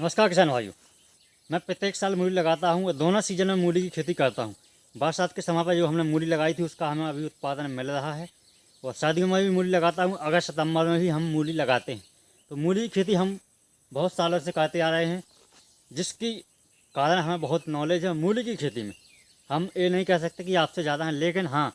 नमस्कार किसान भाइयों। मैं प्रत्येक साल मूली लगाता हूँ और दोनों सीजन में मूली की खेती करता हूँ। बरसात के समय पर जो हमने मूली लगाई थी उसका हमें अभी उत्पादन मिल रहा है और सर्दियों में भी मूली लगाता हूँ। अगस्त सितंबर में भी हम मूली लगाते हैं। तो मूली की खेती हम बहुत सालों से करते आ रहे हैं, जिसकी कारण हमें बहुत नॉलेज है मूली की खेती में। हम ये नहीं कह सकते कि आपसे ज़्यादा हैं, लेकिन हाँ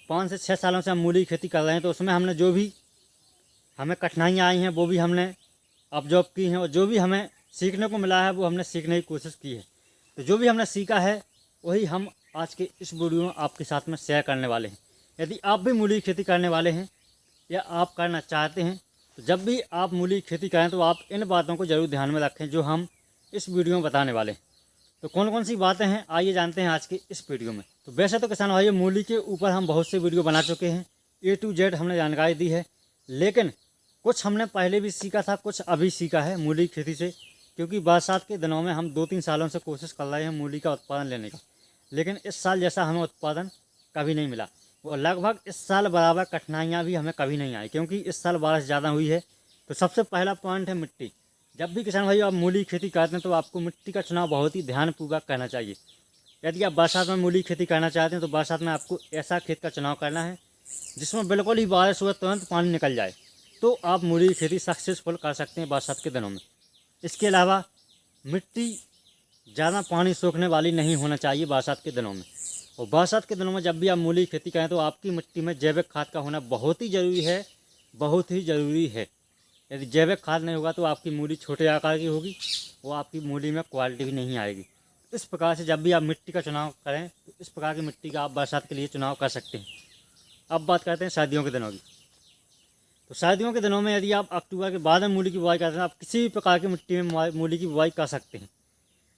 5 से 6 सालों से हम मूली की खेती कर रहे हैं। तो उसमें हमने जो भी हमें कठिनाइयाँ आई हैं वो भी हमने ऑब्जर्व की हैं और जो भी हमें सीखने को मिला है वो हमने सीखने की कोशिश की है। तो जो भी हमने सीखा है वही हम आज के इस वीडियो में आपके साथ में शेयर करने वाले हैं। यदि आप भी मूली की खेती करने वाले हैं या आप करना चाहते हैं तो जब भी आप मूली की खेती करें तो आप इन बातों को ज़रूर ध्यान में रखें जो हम इस वीडियो में बताने वाले हैं। तो कौन कौन सी बातें हैं आइए जानते हैं आज के इस वीडियो में। तो वैसे तो किसान भाइयों मूली के ऊपर हम बहुत से वीडियो बना चुके हैं, A to Z हमने जानकारी दी है, लेकिन कुछ हमने पहले भी सीखा था, कुछ अभी सीखा है मूली की खेती से। क्योंकि बरसात के दिनों में हम 2-3 सालों से कोशिश कर रहे हैं मूली का उत्पादन लेने का, लेकिन इस साल जैसा हमें उत्पादन कभी नहीं मिला। और लगभग इस साल बराबर कठिनाइयाँ भी हमें कभी नहीं आई, क्योंकि इस साल बारिश ज़्यादा हुई है। तो सबसे पहला पॉइंट है मिट्टी। जब भी किसान भाई आप मूली की खेती करते हैं तो आपको मिट्टी का चुनाव बहुत ही ध्यानपूर्वक करना चाहिए। यदि आप बरसात में मूली की खेती करना चाहते हैं तो बरसात में आपको ऐसा खेत का चुनाव करना है जिसमें बिल्कुल ही बारिश हुआ तुरंत पानी निकल जाए, तो आप मूली की खेती सक्सेसफुल कर सकते हैं बरसात के दिनों में। इसके अलावा मिट्टी ज़्यादा पानी सोखने वाली नहीं होना चाहिए बरसात के दिनों में। और बरसात के दिनों में जब भी आप मूली की खेती करें तो आपकी मिट्टी में जैविक खाद का होना बहुत ही ज़रूरी है, बहुत ही ज़रूरी है। यदि जैविक खाद नहीं होगा तो आपकी मूली छोटे आकार की होगी, वो आपकी मूली में क्वालिटी भी नहीं आएगी। इस प्रकार से जब भी आप मिट्टी का चुनाव करें तो इस प्रकार की मिट्टी का आप बरसात के लिए चुनाव कर सकते हैं। अब बात करते हैं सर्दियों के दिनों की। तो सर्दियों के दिनों में यदि आप अक्टूबर के बाद में मूली की बुआई करते हैं, आप किसी भी प्रकार की मिट्टी में मूली की बुआई कर सकते हैं।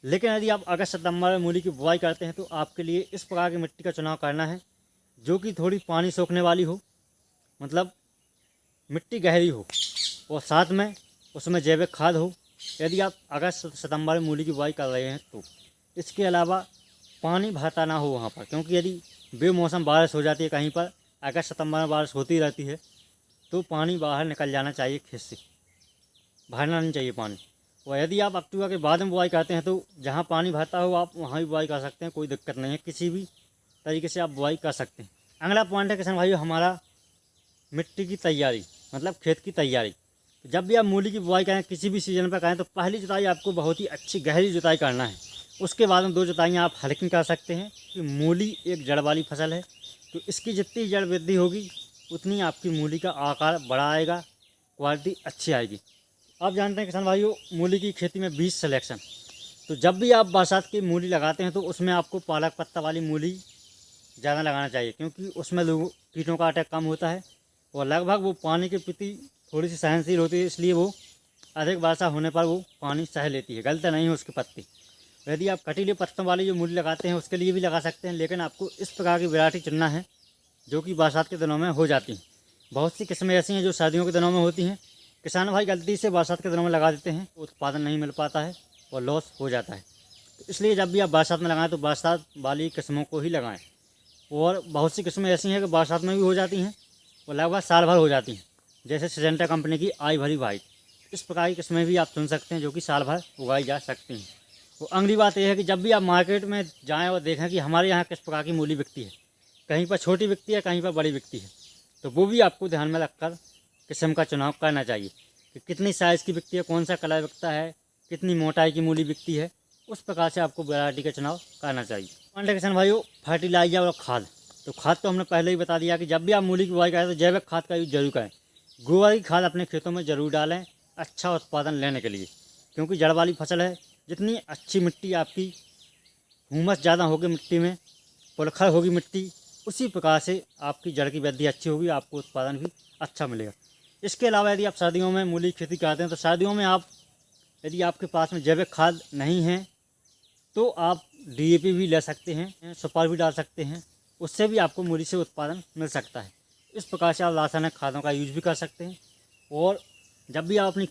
लेकिन यदि आप अगस्त सितंबर में मूली की बुआई करते हैं तो आपके लिए इस प्रकार की मिट्टी का चुनाव करना है जो कि थोड़ी पानी सोखने वाली हो, मतलब मिट्टी गहरी हो और साथ में उसमें जैविक खाद हो, यदि आप अगस्त सितंबर में मूली की बुआई कर रहे हैं तो। इसके अलावा पानी भरता ना हो वहाँ पर, क्योंकि यदि बेमौसम बारिश हो जाती है कहीं पर, अगस्त सितंबर में बारिश होती रहती है, तो पानी बाहर निकल जाना चाहिए खेत से, भरना नहीं चाहिए पानी। और यदि आप अक्टूबर के बाद में बुआई करते हैं तो जहाँ पानी भरता हो आप वहाँ भी बुआई कर सकते हैं, कोई दिक्कत नहीं है, किसी भी तरीके से आप बुआई कर सकते हैं। अगला पॉइंट है किसान भाइयों हमारा मिट्टी की तैयारी, मतलब खेत की तैयारी। जब भी आप मूली की बुआई करें किसी भी सीजन पर करें तो पहली जुताई आपको बहुत ही अच्छी गहरी जुताई करना है। उसके बाद में 2 जुताइयाँ आप हल्की कर सकते हैं, कि मूली एक जड़ वाली फसल है, तो इसकी जितनी जड़ वृद्धि होगी उतनी आपकी मूली का आकार बड़ा आएगा, क्वालिटी अच्छी आएगी। आप जानते हैं किसान भाइयों मूली की खेती में बीज सिलेक्शन। तो जब भी आप बरसात की मूली लगाते हैं तो उसमें आपको पालक पत्ता वाली मूली ज़्यादा लगाना चाहिए, क्योंकि उसमें कीटों का अटैक कम होता है और लगभग वो पानी के प्रति थोड़ी सी सहनशील होती है, इसलिए वो अधिक वर्षा होने पर वो पानी सह लेती है, गलते नहीं है उसके पत्ते। यदि आप कटीले पत्तों वाली जो मूली लगाते हैं उसके लिए भी लगा सकते हैं, लेकिन आपको इस प्रकार की वैरायटी चुनना है जो कि बरसात के दिनों में हो जाती हैं। बहुत सी किस्में ऐसी हैं जो सर्दियों के दिनों में होती हैं, किसान भाई गलती से बरसात के दिनों में लगा देते हैं, उत्पादन नहीं मिल पाता है और लॉस हो जाता है। तो इसलिए जब भी आप बरसात में लगाएं तो बरसात वाली किस्मों को ही लगाएं। और बहुत सी किस्में ऐसी हैं कि बरसात में भी हो जाती हैं और लगभग साल भर हो जाती हैं, जैसे सिजेंटा कंपनी की आई भरी वाइट। इस प्रकार की किस्में भी आप चुन सकते हैं जो कि साल भर उगाई जा सकती हैं। तो अगली बात यह है कि जब भी आप मार्केट में जाएँ और देखें कि हमारे यहाँ किस प्रकार की मूली बिकती है, कहीं पर छोटी बिकती है कहीं पर बड़ी बिकती है, तो वो भी आपको ध्यान में रखकर किस्म का चुनाव करना चाहिए कि कितनी साइज़ की बिकती है, कौन सा कलर बिकता है, कितनी मोटाई की मूली बिकती है। उस प्रकार से आपको वैरायटी का चुनाव करना चाहिए। पॉइंट किसान भाइयों फर्टिलाइजर और खाद। तो खाद तो हमने पहले ही बता दिया कि जब भी आप मूली की बुआई करें तो जैविक खाद का यूज जरूर करें। गोबर की खाद अपने खेतों में ज़रूर डालें अच्छा उत्पादन लेने के लिए, क्योंकि जड़ वाली फसल है। जितनी अच्छी मिट्टी आपकी, हुमस ज़्यादा होगी मिट्टी में, पुलखर होगी मिट्टी, उसी प्रकार से आपकी जड़ की वृद्धि अच्छी होगी, आपको उत्पादन भी अच्छा मिलेगा। इसके अलावा यदि आप सर्दियों में मूली की खेती करते हैं तो सर्दियों में आप यदि आपके पास में जैविक खाद नहीं है तो आप DAP भी ले सकते हैं, सुपर भी डाल सकते हैं, उससे भी आपको मूली से उत्पादन मिल सकता है। इस प्रकार से आप रासायनिक खादों का यूज भी कर सकते हैं। और जब भी आप अपनी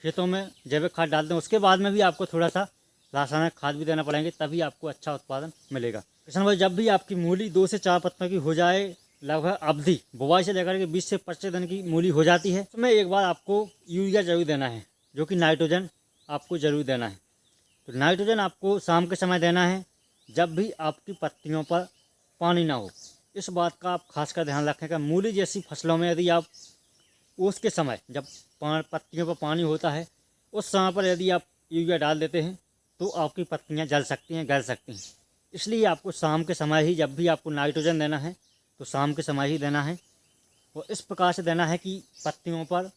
खेतों में जैविक खाद डालते हैं उसके बाद में भी आपको थोड़ा सा रासायनिक खाद भी देना पड़ेंगे, तभी आपको अच्छा उत्पादन मिलेगा। किसान भाई जब भी आपकी मूली 2 से 4 पत्तों की हो जाए, लगभग अवधि बुआई से लेकर के 20 से 25 दिन की मूली हो जाती है, उसमें एक बार आपको यूरिया जरूर देना है, जो कि नाइट्रोजन आपको ज़रूर देना है। तो नाइट्रोजन आपको शाम के समय देना है जब भी आपकी पत्तियों पर पानी ना हो। इस बात का आप खासकर ध्यान रखें कि मूली जैसी फसलों में यदि आप ओस के समय जब पत्तियों पर पानी होता है उस समय पर यदि आप यूरिया डाल देते हैं तो आपकी पत्तियां जल सकती हैं, गल सकती हैं। इसलिए आपको शाम के समय ही जब भी आपको नाइट्रोजन देना है तो शाम के समय ही देना है, और इस प्रकार से देना है कि पत्तियों पर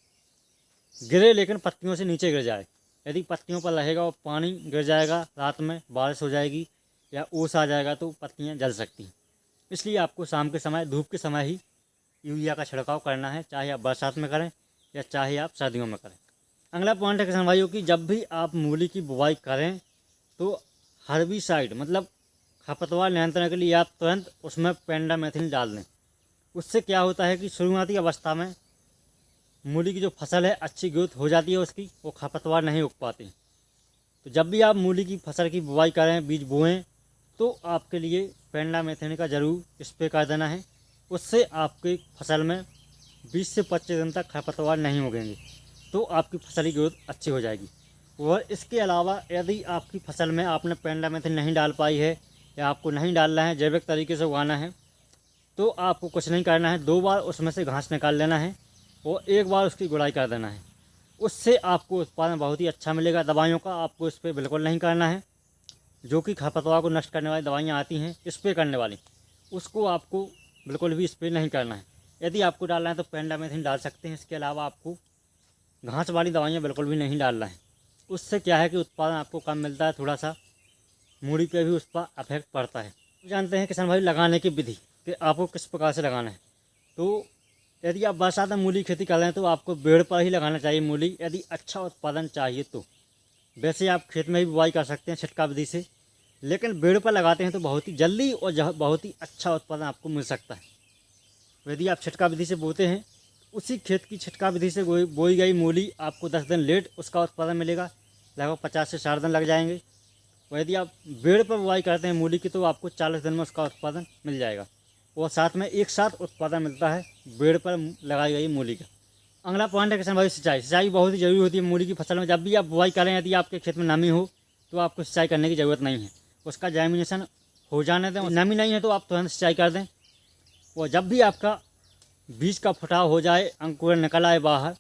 गिरे लेकिन पत्तियों से नीचे गिर जाए। यदि पत्तियों पर रहेगा और पानी गिर जाएगा, रात में बारिश हो जाएगी या ओस आ जाएगा तो पत्तियां जल सकती हैं। इसलिए आपको शाम के समय, धूप के समय ही यूरिया का छिड़काव करना है, चाहे आप बरसात में करें या चाहे आप सर्दियों में करें। अगला पॉइंट है किसान भाइयों की, जब भी आप मूली की बुवाई करें तो हर्बिसाइड मतलब खरपतवार नियंत्रण के लिए आप तुरंत उसमें पेंडामेथिन डाल दें। उससे क्या होता है कि शुरुआती अवस्था में मूली की जो फसल है अच्छी ग्रोथ हो जाती है उसकी, वो खरपतवार नहीं उग पाती। तो जब भी आप मूली की फसल की बुवाई करें, बीज बोएं, तो आपके लिए पेंडामेथिन का ज़रूर स्प्रे कर देना है। उससे आपकी फसल में 20 से 25 दिन तक खरपतवार नहीं उगेंगे, तो आपकी फसल की ग्रोथ अच्छी हो जाएगी। और इसके अलावा यदि आपकी फसल में आपने पेंडामेथिन नहीं डाल पाई है या आपको नहीं डालना है, जैविक तरीके से उगाना है, तो आपको कुछ नहीं करना है, 2 बार उसमें से घास निकाल लेना है और 1 बार उसकी गुड़ाई कर देना है। उससे आपको उत्पादन बहुत ही अच्छा मिलेगा। दवाइयों का आपको इस पर बिल्कुल नहीं करना है। जो कि खरपतवार को नष्ट करने वाली दवाइयाँ आती हैं स्प्रे करने वाली, उसको आपको बिल्कुल भी स्प्रे नहीं करना है। यदि आपको डालना है तो पेंडामेथिन डाल सकते हैं। इसके अलावा आपको घास वाली दवाइयाँ बिल्कुल भी नहीं डालना है। उससे क्या है कि उत्पादन आपको कम मिलता है, थोड़ा सा मूड़ी पे भी उस पर अफेक्ट पड़ता है। जानते हैं किसान भाई लगाने की विधि कि आपको किस प्रकार से लगाना है। तो यदि आप बरसात में मूली खेती कर रहे हैं तो आपको बेड़ पर ही लगाना चाहिए मूली, यदि अच्छा उत्पादन चाहिए तो। वैसे आप खेत में भी बुवाई कर सकते हैं छिटका विधि से, लेकिन बेड़ पर लगाते हैं तो बहुत ही जल्दी और बहुत ही अच्छा उत्पादन आपको मिल सकता है। यदि आप छिटका विधि से बोते हैं, उसी खेत की छिटका विधि से बोई गई मूली आपको 10 दिन लेट उसका उत्पादन मिलेगा, लगभग 50 से 60 दिन लग जाएंगे। और यदि आप बेड़ पर बुवाई करते हैं मूली की तो आपको 40 दिन में उसका उत्पादन मिल जाएगा, और साथ में एक साथ उत्पादन मिलता है बेड़ पर लगाई गई मूली का। अगला पॉइंट है किसान भाई सिंचाई। सिंचाई बहुत ही जरूरी होती है मूली की फसल में। जब भी आप बुवाई करें, यदि आपके खेत में नमी हो तो आपको सिंचाई करने की ज़रूरत नहीं है, उसका जर्मिनेशन हो जाने दें। नमी नहीं है तो आप तुरंत सिंचाई कर दें। और जब भी आपका बीज का फुटाव हो जाए, अंकुर निकल आए बाहर,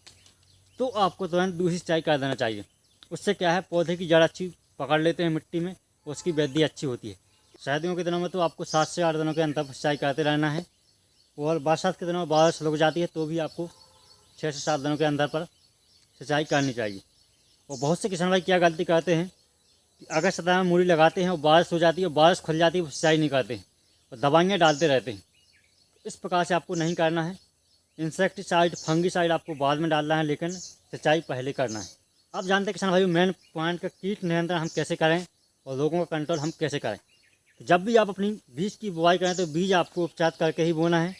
तो आपको तुरंत दूसरी सिंचाई कर देना चाहिए। उससे क्या है, पौधे की जड़ अच्छी पकड़ लेते हैं मिट्टी में, उसकी वृद्धि अच्छी होती है। सर्दियों के दिनों में तो आपको 7 से 8 दिनों के अंतर पर सिंचाई करते रहना है, और बरसात के दिनों में बारिश रुक जाती है तो भी आपको 6 से 7 दिनों के अंदर पर सिंचाई करनी चाहिए। और बहुत से किसान भाई क्या गलती करते हैं कि अगस्त सितंबर में मूली लगाते हैं और बारिश हो जाती है और बारिश खुल जाती है, वो सिंचाई नहीं करते हैं और दवाइयाँ डालते रहते हैं। इस प्रकार से आपको नहीं करना है। इंसेक्टिसाइड, फंगिसाइड आपको बाद में डालना है, लेकिन सिंचाई पहले करना है। आप जानते हैं किसान भाई मेन पॉइंट का कीट नियंत्रण हम कैसे करें और लोगों का कंट्रोल हम कैसे करें। तो जब भी आप अपनी बीज की बुआई करें तो बीज आपको उपचार करके ही बोना है।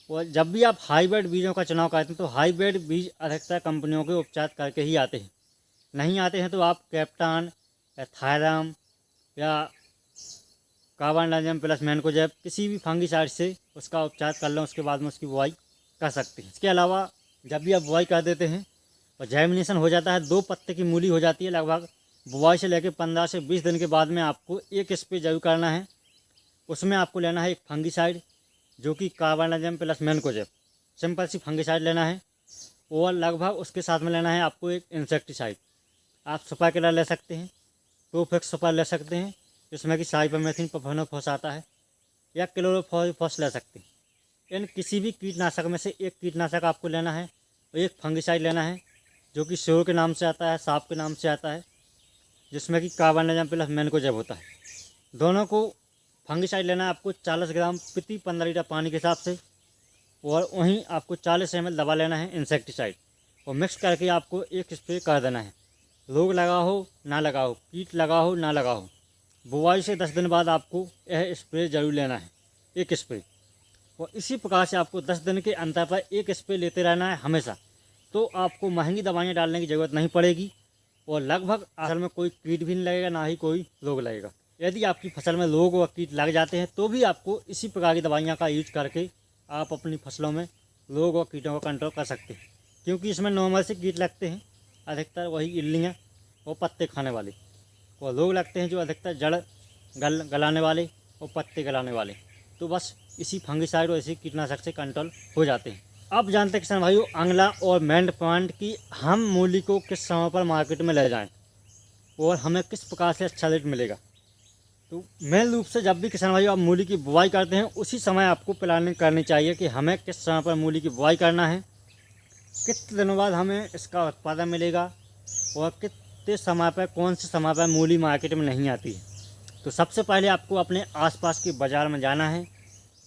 और जब भी आप हाईब्रिड बीजों का चुनाव करते हैं तो हाईब्रिड बीज अधिकतर कंपनियों के उपचार करके ही आते हैं। नहीं आते हैं तो आप कैप्टान या थायराम या कार्बनडाजिम प्लस मैनकोजेब किसी भी फंगिसाइड से उसका उपचार कर लें, उसके बाद में उसकी बुआई कर सकते हैं। इसके अलावा जब भी आप बुआई कर देते हैं और जर्मिनेशन हो जाता है, 2 पत्ते की मूली हो जाती है, लगभग बुआई से लेकर 15 से 20 दिन के बाद में आपको एक स्प्रे जरूर करना है। उसमें आपको लेना है एक फंगिसाइड जो कि कार्बनडाजिम प्लस मैनकोजेब, सिंपल सी फंगिसाइड लेना है। और लगभग उसके साथ में लेना है आपको एक इंसेक्टिसाइड। आप सुपर किलर ले सकते हैं, प्रोफेक्स सुपर ले सकते हैं जिसमें कि साइपरमेथ्रिन प्रोफेनोफॉस आता है, या क्लोरोफॉस ले सकते हैं। इन किसी भी कीटनाशक में से एक कीटनाशक आपको लेना है और एक फंगिसाइड लेना है जो कि शोर के नाम से आता है, सांप के नाम से आता है, जिसमें कि कार्बनडाजिम प्लस मैनकोजेब होता है। दोनों को फंगिसाइड लेना है आपको 40 ग्राम प्रति 15 लीटर पानी के हिसाब से, और वहीं आपको 40 ml दवा लेना है इंसेक्टिसाइड, और मिक्स करके आपको एक स्प्रे कर देना है। रोग लगा हो ना लगा हो, कीट लगा हो ना लगा हो, बुआई से 10 दिन बाद आपको यह स्प्रे जरूर लेना है, एक स्प्रे। और इसी प्रकार से आपको 10 दिन के अंतर पर एक स्प्रे लेते रहना है हमेशा। तो आपको महंगी दवाइयाँ डालने की ज़रूरत नहीं पड़ेगी, और लगभग फसल में कोई कीट भी नहीं लगेगा, ना ही कोई रोग लगेगा। यदि आपकी फसल में रोग और कीट लग जाते हैं तो भी आपको इसी प्रकार की दवाइयाँ का यूज करके आप अपनी फसलों में रोग और कीटों का कंट्रोल कर सकते हैं। क्योंकि इसमें नॉर्मल से कीट लगते हैं, अधिकतर वही इल्लियाँ और पत्ते खाने वाले, और लोग लगते हैं जो अधिकतर जड़ गलाने वाले और पत्ते गलाने वाले। तो बस इसी फंगिसाइड और इसी कीटनाशक से कंट्रोल हो जाते हैं। अब जानते हैं किसान भाइयों अगला और मेन पॉइंट कि हम मूली को किस समय पर मार्केट में ले जाएं और हमें किस प्रकार से अच्छा रेट मिलेगा। तो मेन रूप से जब भी किसान भाइयों आप मूली की बुआई करते हैं उसी समय आपको प्लानिंग करनी चाहिए कि हमें किस समय पर मूली की बुआई करना है, कितने दिनों बाद हमें इसका उत्पादन मिलेगा और कितने समय पर कौन से समय पर मूली मार्केट में नहीं आती है। तो सबसे पहले आपको अपने आसपास के बाज़ार में जाना है,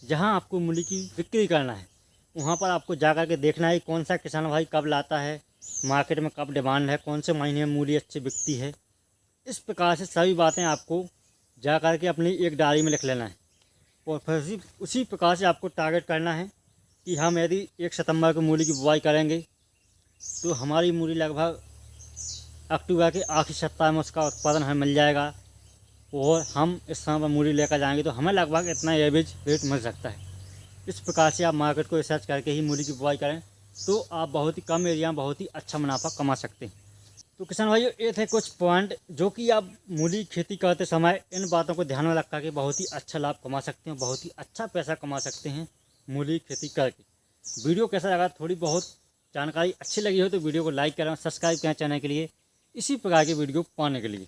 जहां आपको मूली की बिक्री करना है। वहां पर आपको जा कर के देखना है कौन सा किसान भाई कब लाता है, मार्केट में कब डिमांड है, कौन से महीने में मूली अच्छी बिकती है। इस प्रकार से सभी बातें आपको जा कर के अपनी एक डायरी में लिख लेना है और फिर उसी प्रकार से आपको टारगेट करना है कि हम यदि 1 सितंबर को मूली की बुआई करेंगे तो हमारी मूली लगभग अक्टूबर के आखिरी सप्ताह में उसका उत्पादन हमें मिल जाएगा और हम इस समय पर मूली लेकर जाएंगे तो हमें लगभग इतना एवरेज रेट मिल सकता है। इस प्रकार से आप मार्केट को रिसर्च करके ही मूली की बुआई करें तो आप बहुत ही कम एरिया में बहुत ही अच्छा मुनाफा कमा सकते हैं। तो किसान भाइयों ये थे कुछ पॉइंट जो कि आप मूली की खेती करते समय इन बातों को ध्यान में रख करके बहुत ही अच्छा लाभ कमा सकते हैं, बहुत ही अच्छा पैसा कमा सकते हैं मूली की खेती करके। वीडियो कैसा लगा, थोड़ी बहुत जानकारी अच्छी लगी हो तो वीडियो को लाइक करें और सब्सक्राइब करें चैनल के लिए इसी प्रकार की वीडियो पाने के लिए।